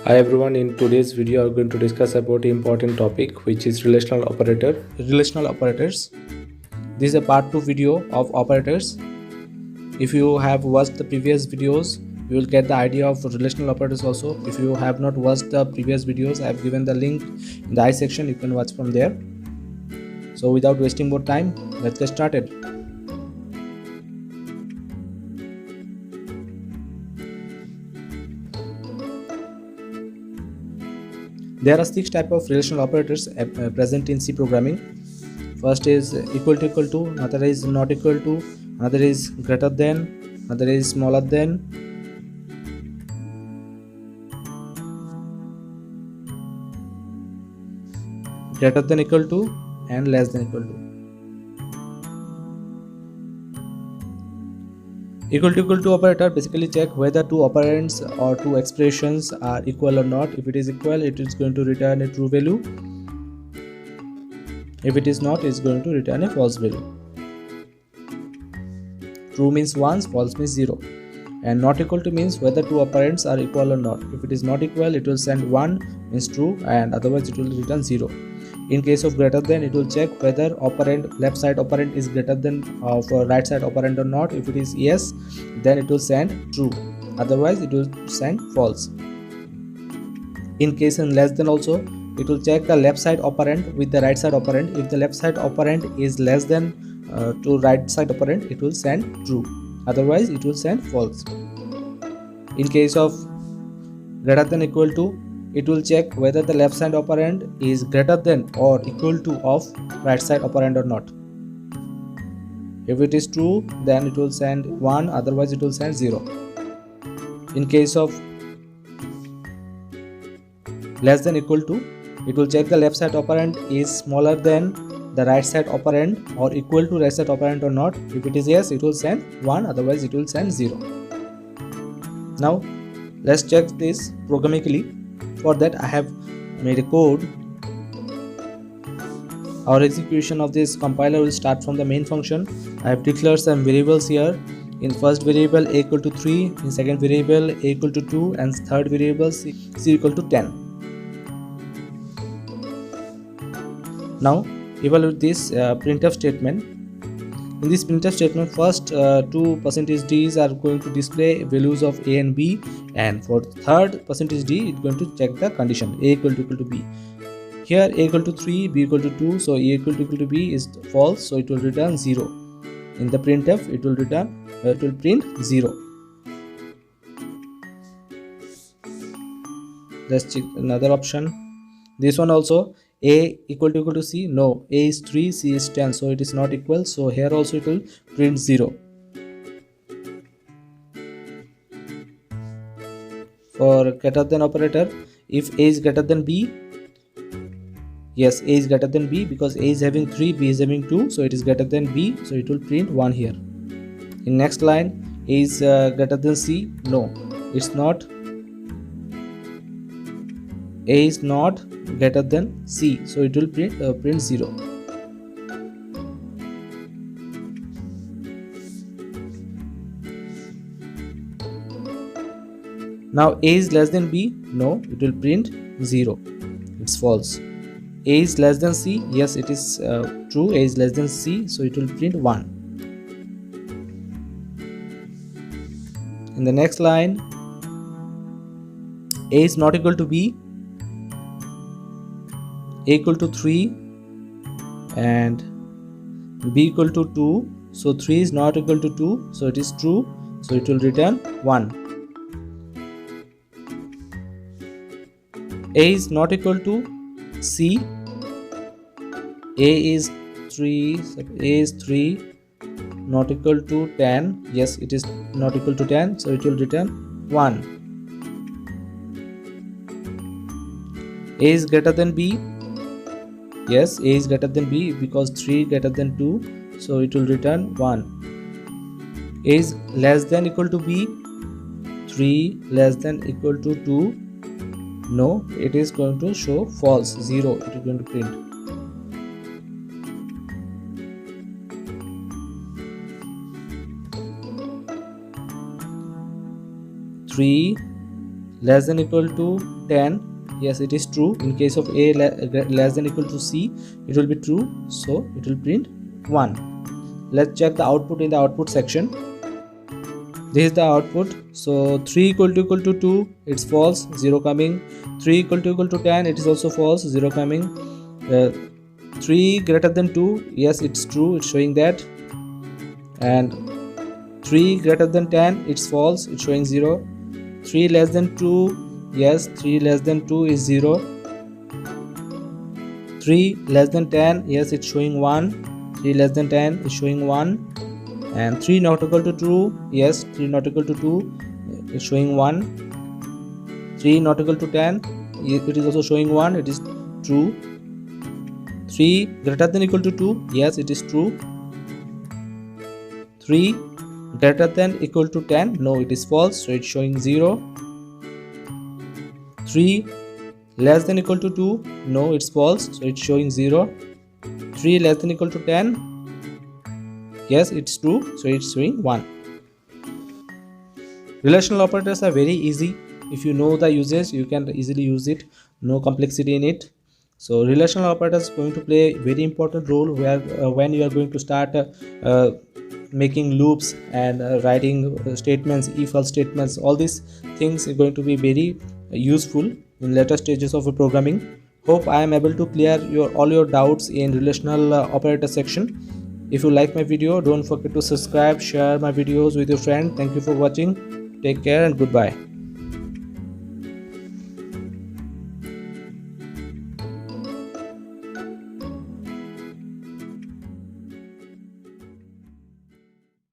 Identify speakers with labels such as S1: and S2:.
S1: Hi everyone, in today's video I'm going to discuss about an important topic which is relational operators. This is a part 2 video of operators. If you have watched the previous videos, you will get the idea of relational operators also. If you have not watched the previous videos, I have given the link in the I section. You can watch from there. So without wasting more time, let's get started. There are 6 types of relational operators present in C programming. First is equal to, another is not equal to, another is greater than, another is smaller than, greater than equal to, and less than equal to. Equal to operator basically check whether two operands or two expressions are equal or not. If it is equal, it is going to return a true value. If it is not, it is going to return a false value. True means 1, false means 0. And not equal to means whether two operands are equal or not. If it is not equal, it will send 1 means true, and otherwise it will return 0. In case of greater than, it will check whether operand left side operand is greater than of right side operand or not. If it is yes, then it will send true, otherwise it will send false. In case in less than also, it will check the left side operand with the right side operand. If the left side operand is less than to right side operand, it will send true, otherwise it will send false. In case of greater than equal to, it will check whether the left side operand is greater than or equal to of right side operand or not. If it is true, then it will send 1, otherwise it will send 0. In case of less than equal to, it will check the left side operand is smaller than the right side operand or equal to right side operand or not. If it is yes, it will send 1, otherwise it will send 0. Now let's check this programmatically. For that, I have made a code. Our execution of this compiler will start from the main function. I have declared some variables here. In first variable a equal to 3, in second variable a equal to 2, and third variable c equal to 10. Now evaluate this printf statement. In this printf statement, first two %d's are going to display values of a and b, and for third %d, it's going to check the condition a equal to b. Here a equal to 3, b equal to 2, so a equal to b is false, so it will return 0. In the printf, it will print 0. Let's check another option. This one also, a equal to c, no, a is 3, c is 10, so it is not equal, so here also it will print 0. For greater than operator, if a is greater than b, yes, a is greater than b, because a is having 3, b is having 2, so it is greater than b, so it will print 1 here. In next line, a is greater than c, no, it's not. A is not greater than c, so it will print 0. Now a is less than b, no, it will print 0, it's false. A is less than c, yes, it is true, a is less than c, so it will print 1. In the next line, a is not equal to b, a equal to 3 and b equal to 2, so 3 is not equal to 2, so it is true, so it will return 1. A is not equal to c, a is 3 not equal to 10, yes, it is not equal to 10, so it will return 1. A is greater than b, yes, a is greater than b, because 3 greater than 2, so it will return 1. A is less than equal to b, 3 less than equal to 2, no, it is going to show false, 0, it is going to print. 3 less than equal to 10, yes, it is true. In case of a less than equal to c, it will be true, so it will print 1. Let's check the output in the output section. This is the output. So 3 equal to 2, it's false, 0 coming. 3 equal to 10, it is also false, 0 coming. 3 greater than 2, yes, it's true, it's showing that. And 3 greater than 10, it's false, it's showing 0. 3 less than 2, yes, 3 less than 2 is 0. 3 less than 10, yes, it's showing 1. 3 less than 10 is showing 1. And 3 not equal to 2, yes, 3 not equal to 2 is showing 1. 3 not equal to 10, it is also showing 1, it is true. 3 greater than equal to 2, yes, it is true. 3 greater than equal to 10, no, it is false, so it's showing 0. 3 less than equal to 2, no, it's false, so it's showing 0. 3 less than equal to 10, yes, it's true, so it's showing 1. Relational operators are very easy. If you know the uses, you can easily use it, no complexity in it. So relational operators is going to play a very important role where when you are going to start making loops and writing statements, if else statements, all these things are going to be very useful in later stages of programming. Hope I am able to clear all your doubts in relational operator section. If you like my video, don't forget to subscribe, share my videos with your friend. Thank you for watching. Take care and goodbye.